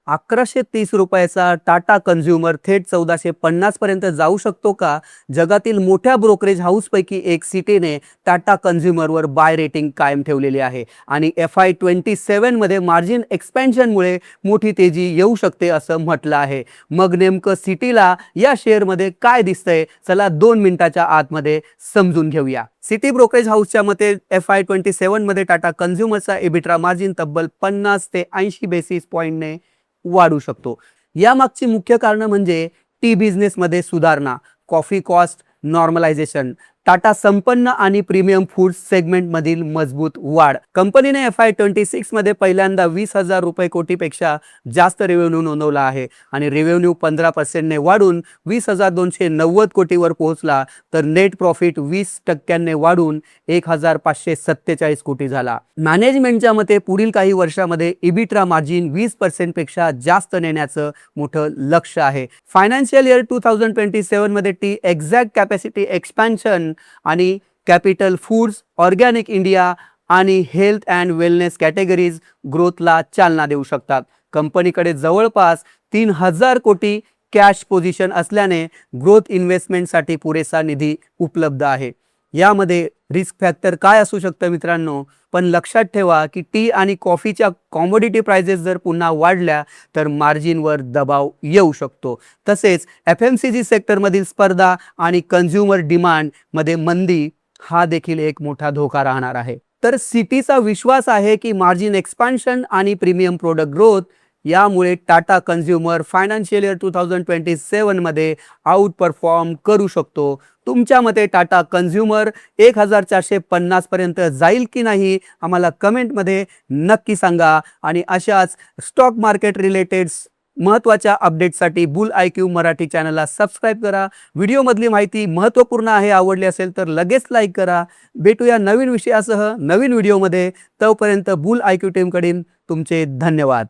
1130 रुपयाचा टाटा कन्झ्युमर थेट 1450 पर्यंत जाऊ शकतो का? जगातील मोठ्या ब्रोकरेज हाऊसपैकी एक सिटीने टाटा कन्झ्युमरवर बाय रेटिंग कायम ठेवलेली आहे आणि FY27 मध्ये मार्जिन एक्सपेन्शनमुळे मोठी तेजी येऊ शकते असं म्हटलं आहे. मग नेमकं सिटीला या शेअरमध्ये काय दिसतंय? चला 2 मिनिटाच्या आतमध्ये समजून घेऊया. सिटी ब्रोकरेज हाऊसच्या मते FY27 मध्ये टाटा कन्झ्युमरचा EBITDA मार्जिन तब्बल 50 ते 80 बेसिस पॉईंटने वाढू शकतो. यामागची मुख्य कारण म्हणजे टी बिझनेसमध्ये सुधारणा, कॉफी कॉस्ट नॉर्मलायझेशन, टाटा संपन्न आणि प्रीमियम फूड सेगमेंटमधील मजबूत वाढ. कंपनीने FY26 मध्ये पहिल्यांदा 20,000 रुपये कोटीपेक्षा जास्त रेव्हेन्यू नोंदवला आहे आणि रेव्हेन्यू 15% ने वाढून 20,290 कोटीवर पोहोचला, तर नेट प्रॉफिट 20% वाढून 1,547 कोटी झाला. मॅनेजमेंटच्या मते पुढील काही वर्षांमध्ये EBITDA मार्जिन 20% पेक्षा जास्त नेण्याचं मोठं लक्ष्य आहे. फायनान्शियल इयर 2027 मध्ये टी एक्झॅक्ट कॅपॅसिटी एक्सपॅन्शन आणि कॅपिटल फूड्स, ऑर्गॅनिक इंडिया आणि हेल्थ अँड वेलनेस कॅटेगरीज ग्रोथला चालना देऊ शकतात. कंपनीकडे जवळपास 3,000 कोटी कॅश पोझिशन असल्याने ग्रोथ इन्व्हेस्टमेंटसाठी पुरेसा निधी उपलब्ध आहे. यामध्ये रिस्क फॅक्टर काय असू शकतं मित्रांनो? पण लक्षात ठेवा की टी आणि कॉफीच्या कॉमोडिटी प्राइसेस जर पुन्हा वाढल्या तर मार्जिनवर दबाव येऊ शकतो. तसेच FMCG सेक्टरमधील स्पर्धा आणि कन्झ्युमर डिमांडमध्ये मंदी हा देखील एक मोठा धोका राहणार आहे. तर सिटीचा विश्वास आहे की मार्जिन एक्सपान्शन आणि प्रीमियम प्रोडक्ट ग्रोथ यामुळे टाटा कन्झ्युमर फायनान्शियल इयर 2027 मध्ये आउट परफॉर्म करू शकतो. तुमच्या मते टाटा कन्झ्युमर 1,450 पर्यंत जाईल की नाही? आम्हाला कमेंटमध्ये नक्की सांगा आणि अशाच स्टॉक मार्केट रिलेटेड महत्त्वाच्या अपडेट्ससाठी बुल IQ मराठी चॅनलला सबस्क्राईब करा. व्हिडिओमधली माहिती महत्त्वपूर्ण आहे, आवडली असेल तर लगेच लाईक करा. भेटूया नवीन विषयासह नवीन व्हिडिओमध्ये. तोपर्यंत बुल IQ टीमकडून तुमचे धन्यवाद.